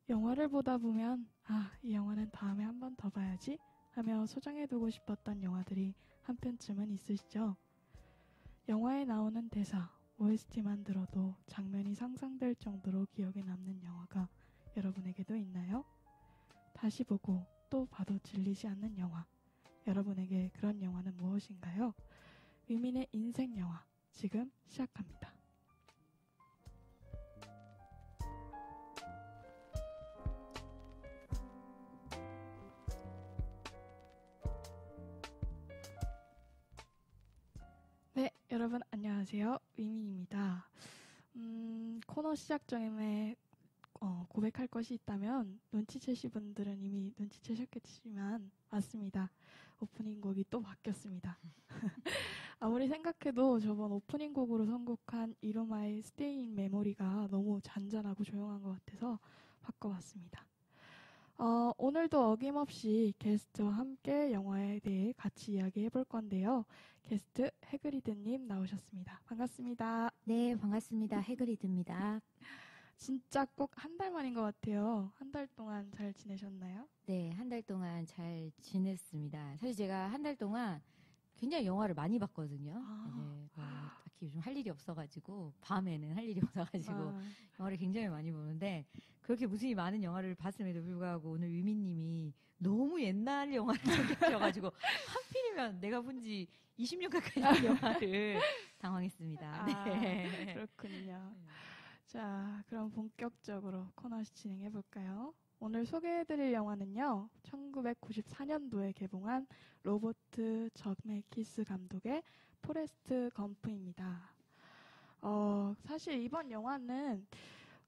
영화를 보다 보면 이 영화는 다음에 한 번 더 봐야지 하며 소장해두고 싶었던 영화들이 한 편쯤은 있으시죠? 영화에 나오는 대사, OST만 들어도 장면이 상상될 정도로 기억에 남는 영화가 여러분에게도 있나요? 다시 보고 또 봐도 질리지 않는 영화. 여러분에게 그런 영화는 무엇인가요? 위민의 인생 영화, 지금 시작합니다. 네, 여러분 안녕하세요. 위민입니다. 코너 시작 전에 고백할 것이 있다면 눈치채신 분들은 이미 눈치채셨겠지만 맞습니다. 오프닝 곡이 또 바뀌었습니다. 아무리 생각해도 저번 오프닝 곡으로 선곡한 이로마의 Stay in Memory가 너무 잔잔하고 조용한 것 같아서 바꿔봤습니다. 오늘도 어김없이 게스트와 함께 영화에 대해 같이 이야기해 볼 건데요. 게스트 해그리드님 나오셨습니다. 반갑습니다. 네, 반갑습니다. 해그리드입니다. 진짜 꼭 한 달 만인 것 같아요. 한 달 동안 잘 지내셨나요? 네, 한 달 동안 잘 지냈습니다. 사실 제가 한 달 동안 굉장히 영화를 많이 봤거든요. 네, 딱히 요즘 할 일이 없어가지고 밤에는 할 일이 없어가지고 영화를 굉장히 많이 보는데 그렇게 무수히 많은 영화를 봤음에도 불구하고 오늘 위민님이 너무 옛날 영화를 소개하셔가지고 하필이면 내가 본 지 20년 가까이 된 영화를 당황했습니다. 네. 그렇군요. 자, 그럼 본격적으로 코너 진행해 볼까요? 오늘 소개해드릴 영화는요, 1994년도에 개봉한 로버트 저메키스 감독의 포레스트 검프입니다. 사실 이번 영화는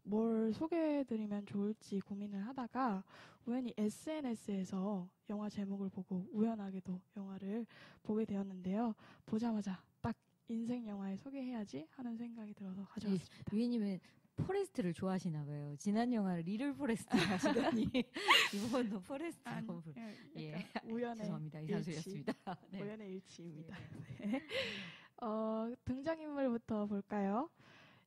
뭘 소개해드리면 좋을지 고민을 하다가 우연히 SNS에서 영화 제목을 보고 우연하게도 영화를 보게 되었는데요. 보자마자 딱 인생 영화에 소개해야지 하는 생각이 들어서 가져왔습니다. 위님은 포레스트를 좋아하시나 봐요. 지난 영화를 리를 포레스트 하시더니 이번도 포레스트 검프. 예, 우연의 죄송합니다. 이상소리였습니다. 네. 우연의 일치입니다. 네. 등장인물부터 볼까요?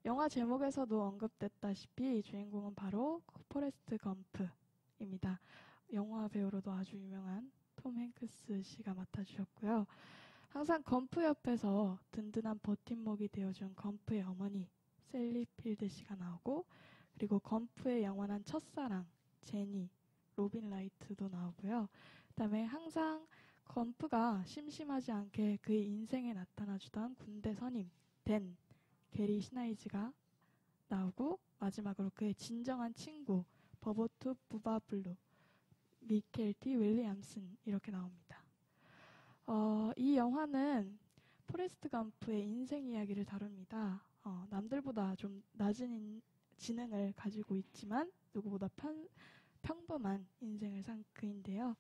영화 제목에서도 언급됐다시피 주인공은 바로 포레스트 검프입니다. 영화 배우로도 아주 유명한 톰 행크스 씨가 맡아주셨고요. 항상 검프 옆에서 든든한 버팀목이 되어준 검프의 어머니 셀리 필드 씨가 나오고, 그리고 검프의 영원한 첫사랑 제니, 로빈 라이트도 나오고요. 그다음에 항상 검프가 심심하지 않게 그의 인생에 나타나주던 군대 선임 댄 게리 시나이즈가 나오고, 마지막으로 그의 진정한 친구 버보트 부바블루 미켈 티 윌리엄슨 이렇게 나옵니다. 이 영화는 포레스트 검프의 인생 이야기를 다룹니다. 남들보다 좀 낮은 지능을 가지고 있지만 누구보다 평범한 인생을 산 그인데요.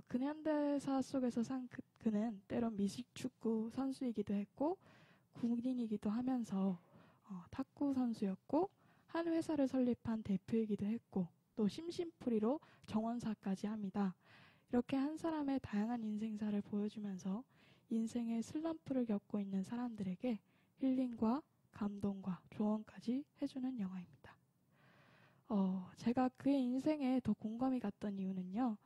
근현대사 속에서 산 그는 때론 미식축구 선수이기도 했고 군인이기도 하면서 탁구 선수였고 한 회사를 설립한 대표이기도 했고 또 심심풀이로 정원사까지 합니다. 이렇게 한 사람의 다양한 인생사를 보여주면서 인생의 슬럼프를 겪고 있는 사람들에게 힐링과 감동과 조언까지 해주는 영화입니다. 제가 그의 인생에 더 공감이 갔던 이유는요.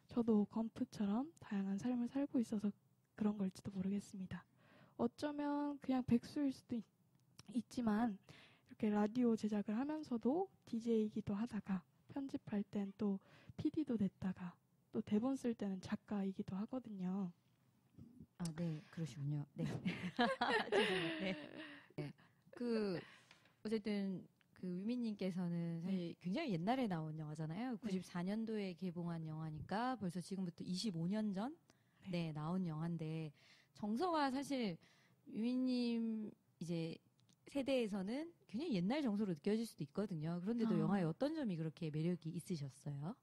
저도 검프처럼 다양한 삶을 살고 있어서 그런 걸지도 모르겠습니다. 어쩌면 그냥 백수일 수도 있지만 이렇게 라디오 제작을 하면서도 DJ이기도 하다가 편집할 땐 또 PD도 됐다가 또 대본 쓸 때는 작가이기도 하거든요. 네, 그러시군요. 네. 죄송해요. 네. 어쨌든 위민님께서는 사실 굉장히 옛날에 나온 영화잖아요. 94년도에 개봉한 영화니까 벌써 지금부터 25년 전 나온 영화인데 정서가 사실 위민님 이제 세대에서는 굉장히 옛날 정서로 느껴질 수도 있거든요. 그런데도 영화의 어떤 점이 그렇게 매력이 있으셨어요?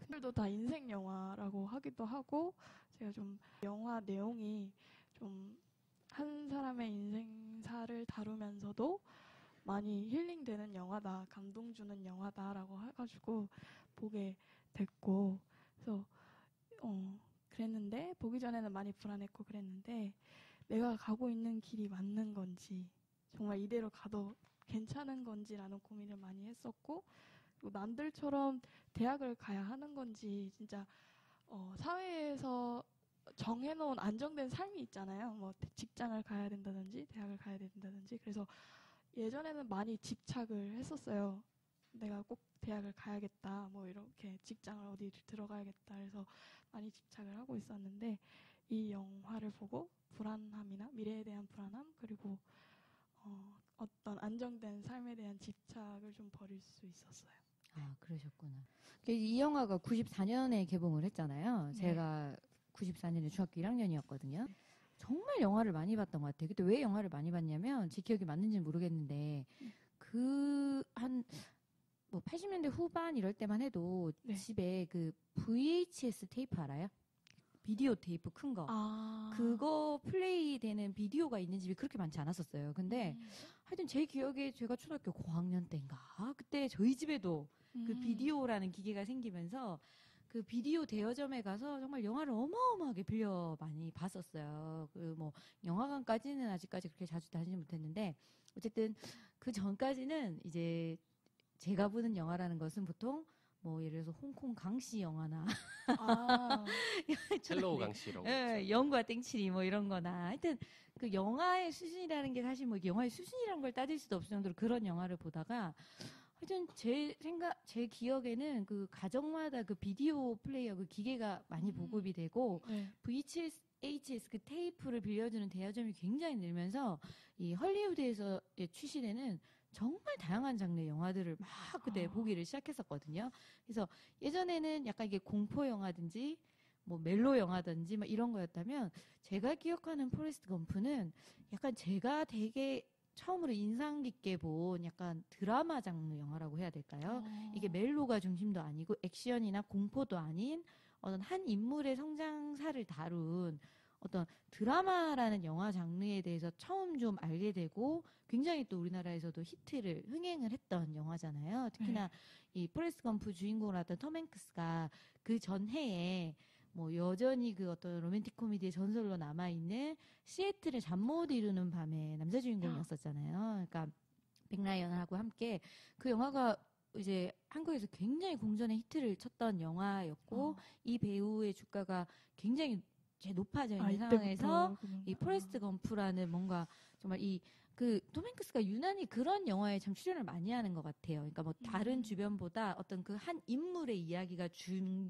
그들도 다 인생 영화라고 하기도 하고, 제가 좀 영화 내용이 좀 한 사람의 인생사를 다루면서도 많이 힐링되는 영화다, 감동 주는 영화다라고 해가지고 보게 됐고, 그래서 그랬는데 보기 전에는 많이 불안했고 그랬는데 내가 가고 있는 길이 맞는 건지 정말 이대로 가도 괜찮은 건지라는 고민을 많이 했었고, 남들처럼 대학을 가야 하는 건지 진짜 사회에서 정해놓은 안정된 삶이 있잖아요. 뭐 직장을 가야 된다든지 대학을 가야 된다든지. 그래서 예전에는 많이 집착을 했었어요. 내가 꼭 대학을 가야겠다. 뭐 이렇게 직장을 어디 들어가야겠다. 그래서 많이 집착을 하고 있었는데 이 영화를 보고 불안함이나 미래에 대한 불안함 그리고 어떤 안정된 삶에 대한 집착을 좀 버릴 수 있었어요. 아, 그러셨구나. 이 영화가 94년에 개봉을 했잖아요. 네. 제가 94년에 중학교 1학년이었거든요. 정말 영화를 많이 봤던 것 같아요. 그때 왜 영화를 많이 봤냐면 제 기억이 맞는지는 모르겠는데 뭐 80년대 후반 이럴 때만 해도 네. 집에 그 VHS 테이프 알아요? 비디오 테이프 큰 거. 그거 플레이 되는 비디오가 있는 집이 그렇게 많지 않았었어요. 근데 하여튼 제 기억에 제가 초등학교 고학년 때인가 그때 저희 집에도 그 비디오라는 기계가 생기면서 그 비디오 대여점에 가서 정말 영화를 어마어마하게 빌려 많이 봤었어요. 그 뭐 영화관까지는 아직까지 그렇게 자주 다니지 못했는데 어쨌든 그 전까지는 이제 제가 보는 영화라는 것은 보통 뭐 예를 들어서 홍콩 강씨 영화나 헬로우 강씨라고 예, 영과 땡칠이 뭐 이런 거나 하여튼 그 영화의 수준이라는 게 사실 뭐 영화의 수준이라는 걸 따질 수도 없을 정도로 그런 영화를 보다가 하여튼 제 기억에는 그 가정마다 그 비디오 플레이어 그 기계가 많이 보급이 되고 VHS 그 테이프를 빌려주는 대여점이 굉장히 늘면서 이 헐리우드에서 출시되는 정말 다양한 장르의 영화들을 막 그때 보기를 시작했었거든요. 그래서 예전에는 약간 이게 공포 영화든지 뭐 멜로 영화든지 막 이런 거였다면 제가 기억하는 포레스트 검프는 약간 제가 되게 처음으로 인상 깊게 본 약간 드라마 장르 영화라고 해야 될까요? 이게 멜로가 중심도 아니고 액션이나 공포도 아닌 어떤 한 인물의 성장사를 다룬 어떤 드라마라는 영화 장르에 대해서 처음 좀 알게 되고 굉장히 또 우리나라에서도 히트를 흥행을 했던 영화잖아요. 특히나 이 포레스트 검프 주인공을 했던 톰 행크스가 그 전해에 뭐 여전히 그 어떤 로맨틱 코미디의 전설로 남아있는 시애틀의 잠 못 이루는 밤의 남자 주인공이었었잖아요. 그러니까 백라이언하고 함께 그 영화가 이제 한국에서 굉장히 공전의 히트를 쳤던 영화였고 이 배우의 주가가 굉장히 높아져 있는 상황에서 이 포레스트 검프라는 뭔가 정말 그 톰 행크스가 유난히 그런 영화에 참 출연을 많이 하는 것 같아요. 그러니까 뭐 다른 주변보다 어떤 그 한 인물의 이야기가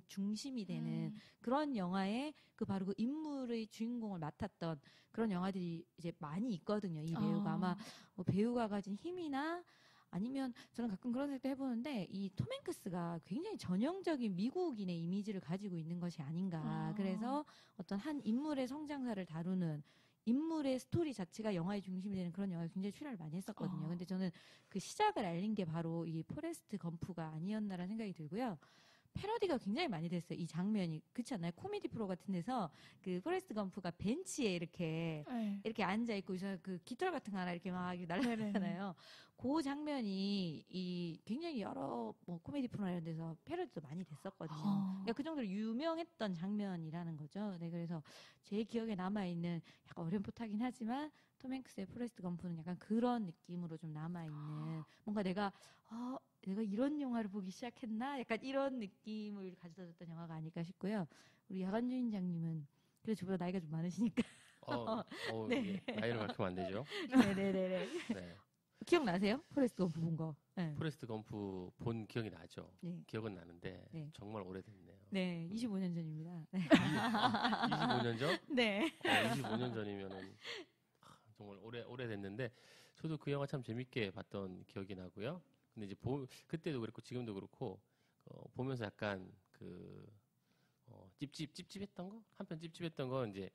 중심이 되는 그런 영화에 그 바로 그 인물의 주인공을 맡았던 그런 영화들이 이제 많이 있거든요. 이 배우가 아마 뭐 배우가 가진 힘이나 아니면 저는 가끔 그런 생각도 해보는데 이 톰 행크스가 굉장히 전형적인 미국인의 이미지를 가지고 있는 것이 아닌가. 그래서 어떤 한 인물의 성장사를 다루는 인물의 스토리 자체가 영화의 중심이 되는 그런 영화에 굉장히 출연을 많이 했었거든요. 근데 저는 그 시작을 알린 게 바로 이 포레스트 검프가 아니었나라는 생각이 들고요. 패러디가 굉장히 많이 됐어요. 이 장면이. 그렇지 않나요? 코미디 프로 같은 데서 그 포레스트 검프가 벤치에 이렇게 앉아있고 그 깃털 같은 거 하나 이렇게 막 날라가잖아요. 그 장면이 굉장히 여러 뭐 코미디 프로나 이런 데서 패러디도 많이 됐었거든요. 그러니까 그 정도로 유명했던 장면이라는 거죠. 네, 그래서 제 기억에 남아있는 약간 어렴풋하긴 하지만 톰 행크스의 포레스트 검프는 약간 그런 느낌으로 좀 남아있는 뭔가 내가 이런 영화를 보기 시작했나? 약간 이런 느낌을 가져다 줬던 영화가 아닐까 싶고요. 우리 야간 주인장님은 그래도 저보다 나이가 좀 많으시니까. 네. 나이를 밝히면 안 되죠. 네네네. 네. 기억나세요? 포레스트 검프 본 거. 네. 포레스트 검프 본 기억이 나죠. 네. 기억은 나는데 정말 오래됐네요. 네, 25년 전입니다. 네. 25년 전? 네. 25년 전이면은 정말 오래됐는데 저도 그 영화 참 재밌게 봤던 기억이 나고요. 근데 이제 그때도 그렇고 지금도 그렇고 보면서 약간 찝찝했던 거? 한편 찝찝했던 건 이제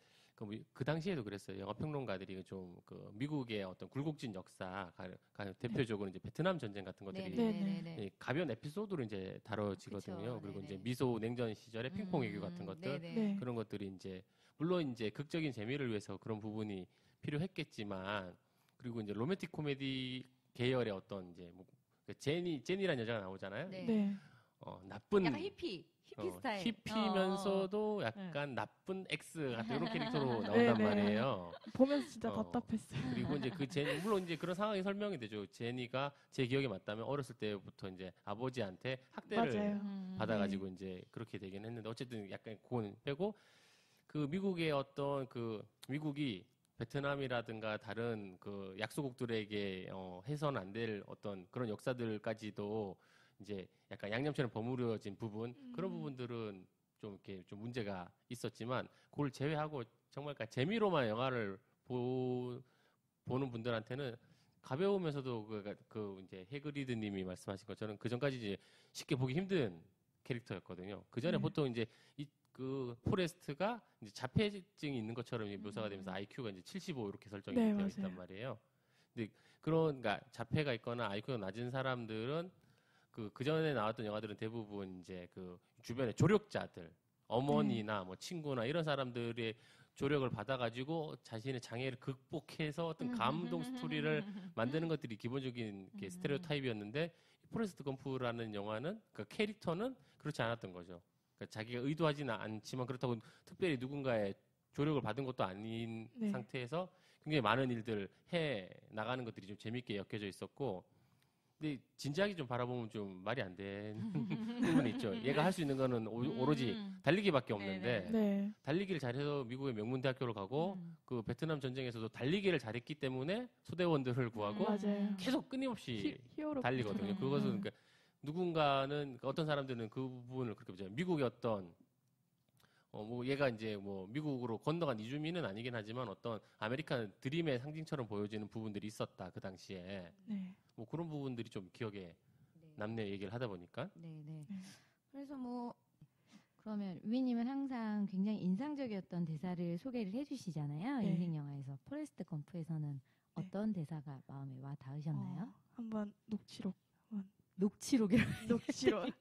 그 당시에도 그랬어요. 영화 평론가들이 좀 미국의 어떤 굴곡진 역사, 대표적으로 이제 베트남 전쟁 같은 것들이 가벼운 에피소드로 이제 다뤄지거든요. 그쵸, 그리고 이제 미소 냉전 시절의 핑퐁 외교 같은 것들 그런 것들이 이제 물론 이제 극적인 재미를 위해서 그런 부분이 필요했겠지만 그리고 이제 로맨틱 코미디 계열의 어떤 이제 뭐 제니라는 여자가 나오잖아요. 나쁜 약간 히피 스타일. 히피면서도 약간 나쁜 X 같은 이런 캐릭터로 나온단 네네. 말이에요. 보면서 진짜 답답했어요. 그리고 이제 물론 이제 그런 상황이 설명이 되죠. 제니가 제 기억에 맞다면 어렸을 때부터 이제 아버지한테 학대를 맞아요. 받아가지고 이제 그렇게 되긴 했는데 어쨌든 약간 그건 빼고 그 미국의 어떤 그 미국이 베트남이라든가 다른 그 약소국들에게 해서는 안 될 어떤 그런 역사들까지도 이제 약간 양념처럼 버무려진 부분 그런 부분들은 좀 이렇게 좀 문제가 있었지만 그걸 제외하고 정말 재미로만 영화를 보는 분들한테는 가벼우면서도 그 이제 해그리드님이 말씀하신 것처럼 그 전까지 이제 쉽게 보기 힘든 캐릭터였거든요. 그 전에 보통 이제 그 포레스트가 이제 자폐증이 있는 것처럼 묘사가 되면서 IQ가 이제 75 이렇게 설정이 되어 맞아요. 있단 말이에요. 근데 그러니까 자폐가 있거나 IQ가 낮은 사람들은 그 전에 나왔던 영화들은 대부분 이제 그 주변의 조력자들, 어머니나 뭐 친구나 이런 사람들의 조력을 받아가지고 자신의 장애를 극복해서 어떤 감동 스토리를 만드는 것들이 기본적인 스테레오타입이었는데 포레스트 검프라는 영화는 그 캐릭터는 그렇지 않았던 거죠. 그러니까 자기가 의도하지는 않지만 그렇다고 특별히 누군가의 조력을 받은 것도 아닌 상태에서 굉장히 많은 일들을 해 나가는 것들이 좀 재밌게 엮여져 있었고 근데 진지하게 좀 바라보면 좀 말이 안 되는 부분이 있죠. 얘가 할 수 있는 거는 오로지 달리기밖에 없는데 달리기를 잘해서 미국의 명문대학교를 가고 그 베트남 전쟁에서도 달리기를 잘했기 때문에 소대원들을 구하고 계속 끊임없이 달리거든요. 그것은 그러니까 누군가는 어떤 사람들은 그 부분을 그렇게 보잖아요. 미국의 어떤 뭐 얘가 이제 뭐 미국으로 건너간 이주민은 아니긴 하지만 어떤 아메리칸 드림의 상징처럼 보여지는 부분들이 있었다 그 당시에 뭐 그런 부분들이 좀 기억에 남네 얘기를 하다 보니까 그래서 뭐 그러면 위님은 항상 굉장히 인상적이었던 대사를 소개를 해주시잖아요. 인생 영화에서 포레스트 검프에서는 어떤 대사가 마음에 와 닿으셨나요? 한번 녹취록 녹취록이라고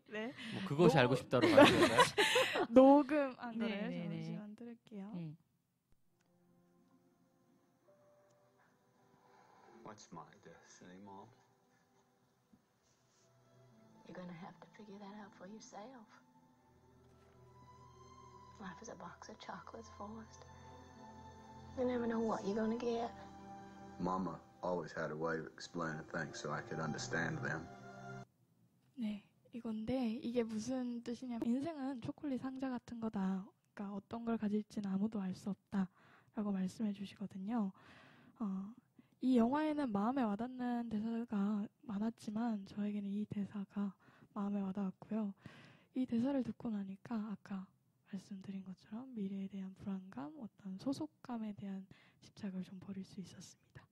네. 뭐 그것이 알고 싶다로 가는 건가요? 녹음한 거래요. 잠시만 들을게요. What's my destiny, Mom? You're gonna have to figure that out for yourself. Life is a box of chocolates, Forrest. You never know what you're gonna get. Mama always had a way of explaining things so I could understand them. 네, 이건데 이게 무슨 뜻이냐면 인생은 초콜릿 상자 같은 거다. 그러니까 어떤 걸 가질지는 아무도 알 수 없다라고 말씀해 주시거든요. 이 영화에는 마음에 와닿는 대사가 많았지만 저에게는 이 대사가 마음에 와닿았고요. 이 대사를 듣고 나니까 아까 말씀드린 것처럼 미래에 대한 불안감, 어떤 소속감에 대한 집착을 좀 버릴 수 있었습니다.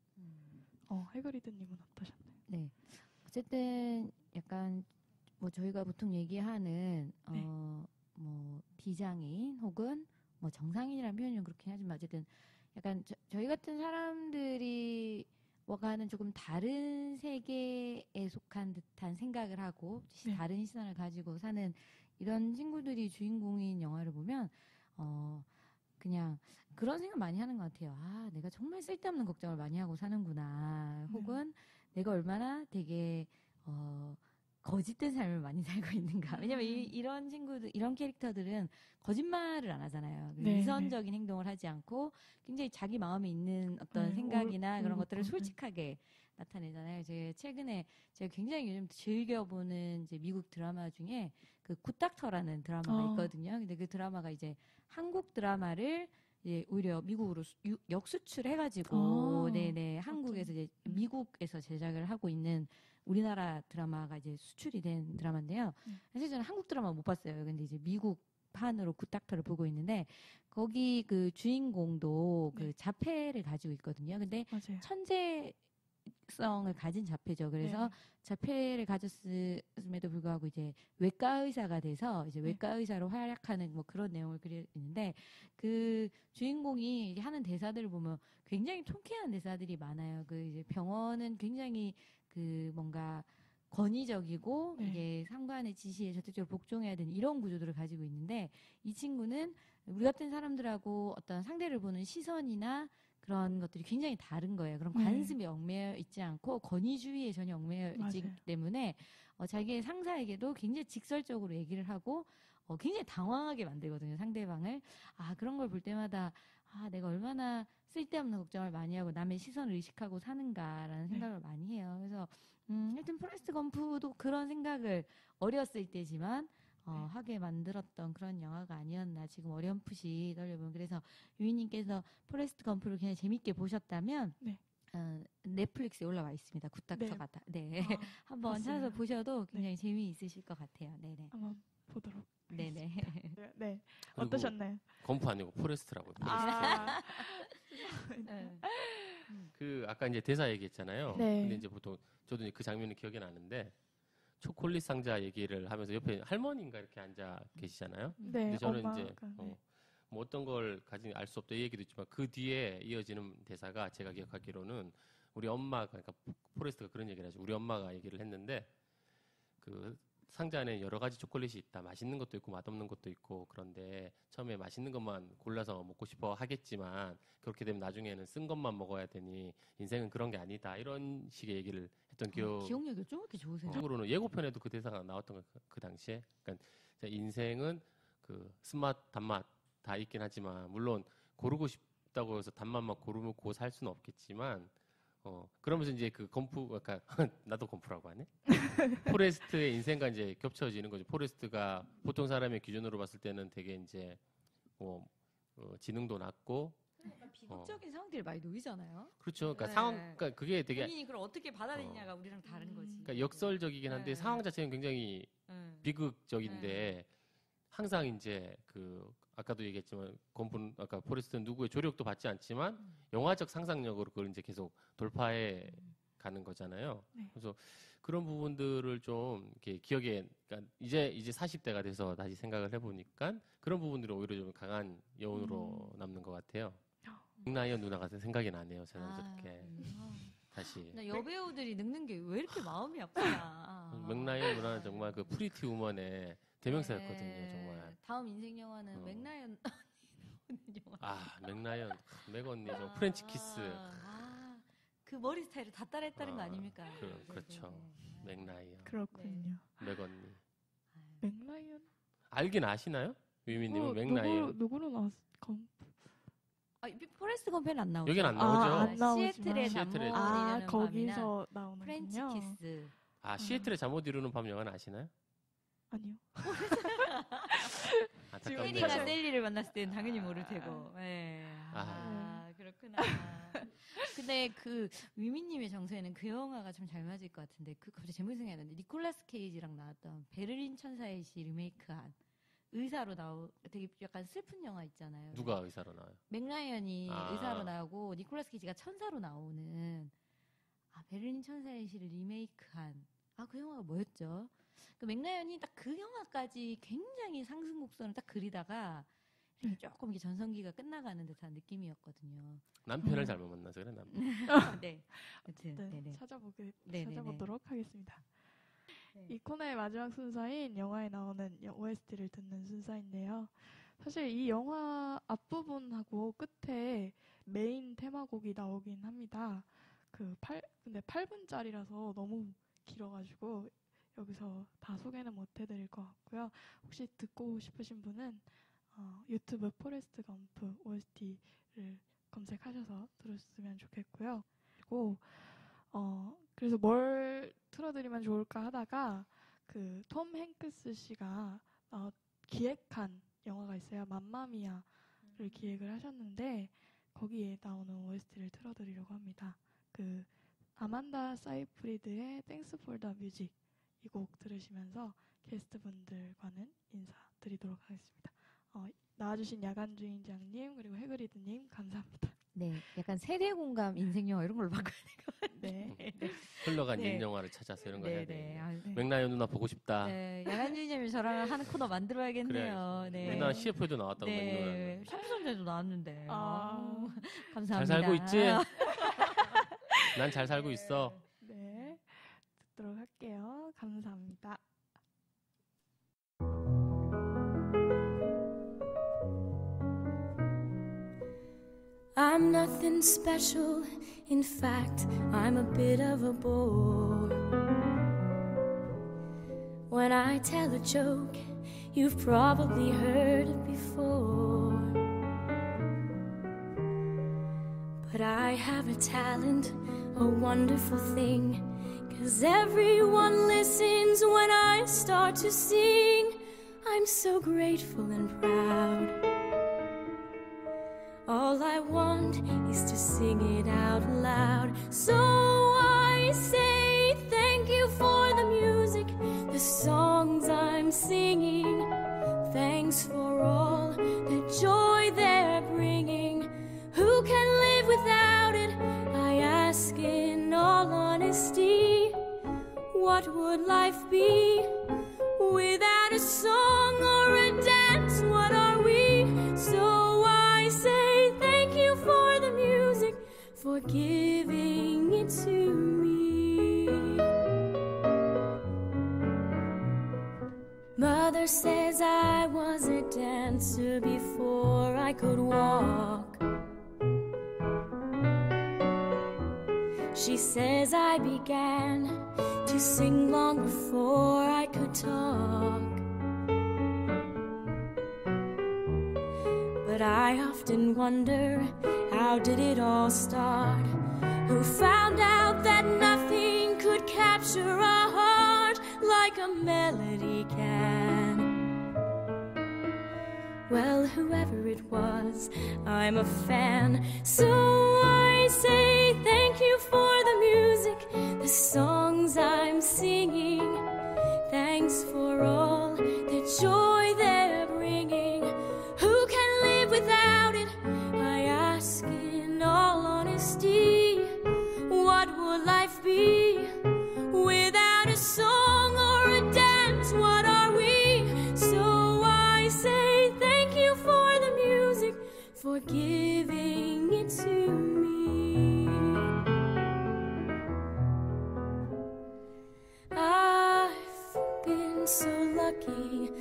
해그리드님은 어떠셨나요? 네, 어쨌든 약간 뭐 저희가 보통 얘기하는 뭐 비장애인 혹은 뭐 정상인이라는 표현은 그렇긴 하지만 어쨌든 약간 저희 같은 사람들이 뭐가는 조금 다른 세계에 속한 듯한 생각을 하고 다른 시선을 가지고 사는 이런 친구들이 주인공인 영화를 보면 그냥 그런 생각 많이 하는 것 같아요. 아, 내가 정말 쓸데없는 걱정을 많이 하고 사는구나. 혹은 내가 얼마나 되게 거짓된 삶을 많이 살고 있는가. 왜냐면 이런 친구들, 이런 캐릭터들은 거짓말을 안 하잖아요. 위선적인 행동을 하지 않고 굉장히 자기 마음에 있는 어떤 생각이나 그런 것들을 솔직하게 나타내잖아요. 최근에 제가 굉장히 요즘 즐겨보는 이제 미국 드라마 중에 그 굿닥터라는 드라마가 있거든요. 근데 그 드라마가 이제 한국 드라마를 이제 오히려 미국으로 역수출해가지고, 한국에서 이제 미국에서 제작을 하고 있는 우리나라 드라마가 이제 수출이 된 드라마인데요. 사실 저는 한국 드라마 못 봤어요. 근데 이제 미국 판으로 굿닥터를 보고 있는데 거기 그 주인공도 그 자폐를 가지고 있거든요. 근데 천재성을 가진 자폐죠. 그래서 자폐를 가졌음에도 불구하고 이제 외과 의사가 돼서 이제 외과 의사로 활약하는 뭐 그런 내용을 그리는데 그 주인공이 하는 대사들을 보면 굉장히 통쾌한 대사들이 많아요. 그 이제 병원은 굉장히 그 뭔가 권위적이고 이게 상관의 지시에 적극적으로 복종해야 되는 이런 구조들을 가지고 있는데 이 친구는 우리 같은 사람들하고 어떤 상대를 보는 시선이나 그런 것들이 굉장히 다른 거예요. 그런 관습에 얽매여 있지 않고 권위주의에 전혀 얽매여 있기 때문에 자기의 상사에게도 굉장히 직설적으로 얘기를 하고 굉장히 당황하게 만들거든요, 상대방을. 그런 걸 볼 때마다 내가 얼마나 쓸데없는 걱정을 많이 하고 남의 시선을 의식하고 사는가라는 생각을 많이 해요. 그래서 하여튼 포레스트 검프도 그런 생각을 어렸을 때지만 하게 만들었던 그런 영화가 아니었나 지금 어렴풋이 떠올려보면. 그래서 유희님께서 포레스트 검프를 그냥 재밌게 보셨다면 넷플릭스에 올라와 있습니다. 굿닥터가 다. 네. 한번 찾아서 보셔도 굉장히 재미있으실 것 같아요. 네네. 한번 보도록. 네네. 네. 어떠셨나요? 검프 아니고 포레스트라고요. 그 아까 이제 대사 얘기했잖아요. 근데 이제 보통 저도 그 장면이 기억이 나는데 초콜릿 상자 얘기를 하면서 옆에 할머니인가 이렇게 앉아 계시잖아요. 근데 저는 이제 뭐 어떤 걸 가진 알 수 없다 이 얘기도 있지만 그 뒤에 이어지는 대사가 제가 기억하기로는 우리 엄마가, 그러니까 포레스트가 그런 얘기를 하죠. 우리 엄마가 얘기를 했는데 그 상자 안에 여러 가지 초콜릿이 있다. 맛있는 것도 있고 맛없는 것도 있고, 그런데 처음에 맛있는 것만 골라서 먹고 싶어 하겠지만 그렇게 되면 나중에는 쓴 것만 먹어야 되니 인생은 그런 게 아니다. 이런 식의 얘기를 했던 기억력이 좀 이렇게 좋으세요? 쪽으로는 예고편에도 그 대사가 나왔던 거 그 당시에. 그러니까 인생은 그 쓴맛 단맛 다 있긴 하지만 물론 고르고 싶다고 해서 단맛만 고르고 살 수는 없겠지만 그러면서 이제 그 검프, 그러니까 나도 검프라고 하네. 포레스트의 인생과 이제 겹쳐지는 거죠. 포레스트가 보통 사람의 기준으로 봤을 때는 되게 이제 지능도 낮고 비극적인 상황들이 많이 놓이잖아요. 그렇죠. 그러니까 그러니까 그게 되게 본인이 그걸 어떻게 받아들이냐가 우리랑 다른 거지. 그러니까 역설적이긴 한데 상황 자체는 굉장히 비극적인데 항상 이제 그 아까도 얘기했지만 검프는 아까 포레스트는 누구의 조력도 받지 않지만 영화적 상상력으로 그걸 이제 계속 돌파해 가는 거잖아요. 그래서 그런 부분들을 좀 이렇게 기억에, 그러니까 이제 40대가 돼서 다시 생각을 해보니까 그런 부분들이 오히려 좀 강한 여운으로 남는 것 같아요. 맥라이언 누나가 생각이 나네요. 자연스럽게 다시. 여배우들이 늙는 게 왜 이렇게 마음이 아프냐. 맥라이언 누나는 정말 그 프리티 우먼의 대명사였거든요, 정말. 다음 인생 영화는 맥라이언 영화. 맥라이언, 맥 언니, 프렌치 키스. 그 머리 스타일을 다 따라했다는 거 아닙니까? 그렇죠. 맥라이언. 그렇군요. 맥 언니. 맥라이언? 알긴 아시나요? 유미님은 맥라이언. 누구로 나왔어? 포레스트 검프는 안 나오죠. 여긴 안 나오죠. 시애틀의 잠못 이루는 거기서 나오는 프렌치 키스. 시애틀의 잠못 이루는 밤 영화는 아시나요? 아니요. 해리가 셀리를 만났을 때는 당연히 모를 테고. 그렇구나. 근데 그 위미님의 정서에는 그 영화가 참 잘 맞을 것 같은데 갑자기 제목이 생각이 나는데 니콜라스 케이지랑 나왔던 베를린 천사의 시 리메이크한 의사로 되게 약간 슬픈 영화 있잖아요. 누가 의사로 나와요? 맥라이언이 의사로 나오고 니콜라스 케이지가 천사로 나오는 베를린 천사의 시를 리메이크한 그 영화가 뭐였죠? 그 맥라이언이 딱 그 영화까지 굉장히 상승곡선을 딱 그리다가 이렇게 조금 이렇게 전성기가 끝나가는 듯한 느낌이었거든요. 남편을 잘못 만나서 그래, 남편. 네. 아무튼 찾아보도록 하겠습니다. 이 코너의 마지막 순서인 영화에 나오는 OST를 듣는 순서인데요. 사실 이 영화 앞부분하고 끝에 메인 테마곡이 나오긴 합니다. 근데 8분짜리라서 너무 길어가지고 여기서 다 소개는 못 해드릴 것 같고요. 혹시 듣고 싶으신 분은 유튜브 포레스트 검프 OST를 검색하셔서 들으셨으면 좋겠고요. 그리고 그래서 뭘 틀어드리면 좋을까 하다가 그 톰 행크스 씨가 기획한 영화가 있어요. 맘마미아를 기획을 하셨는데 거기에 나오는 OST를 틀어드리려고 합니다. 그 아만다 사이프리드의 Thanks for the Music 이 곡 들으시면서 게스트분들과는 인사드리도록 하겠습니다. 나와주신 야간 주인장님 그리고 해그리드님 감사합니다. 네, 약간 세대 공감 인생 영화 이런 걸로 바꿔야 될 것 같아요. 네. 흘러간 인영화를 찾아서 이런 거 해야 돼. 맥라이언 누나 보고 싶다. 네, 야간 주인장님 저랑 하는 코너 만들어야겠네요. 네. 우리나라 CF에도 나왔다고. 네, 샴푸섬에도 나왔는데. 감사합니다. 잘 살고 있지? 난 잘 살고 있어. 네, 듣도록 할게요. 감사합니다. I'm nothing special, in fact, I'm a bit of a bore. When I tell a joke, you've probably heard it before. But I have a talent, a wonderful thing, 'cause everyone listens when I start to sing. I'm so grateful and proud. All I want is to sing it out loud. So I say thank you for the music, the songs I'm singing. Thanks for all the joy they're bringing. Who can live without it? I ask in all honesty. What would life be without a song or a dance? What are we? So I say thank you for the music, for giving it to me. Mother says I was a dancer before I could walk. She says I began to sing long before I could talk. But I often wonder, how did it all start? Who found out that nothing could capture a heart like a melody can? Well, whoever it was, I'm a fan. So I say thank you for the music, the songs I'm singing. Thanks for all the joy they're bringing. Who can live without it? I ask in all honesty. What would life be without a song or a dance? What are we? So I say thank you for the music, for giving it to me. I've been so lucky.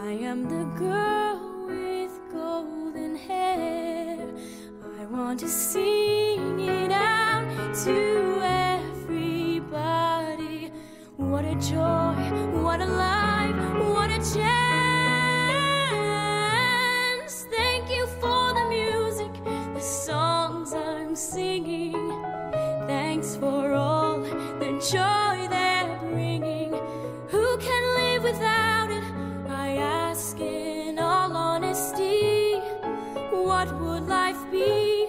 I am the girl with golden hair. I want to sing it out to everybody. What a joy, what a life, what a chance. Thank you for the music, the songs I'm singing. Thanks for all the joy they're bringing. Who can live without it? I ask in all honesty. What would life be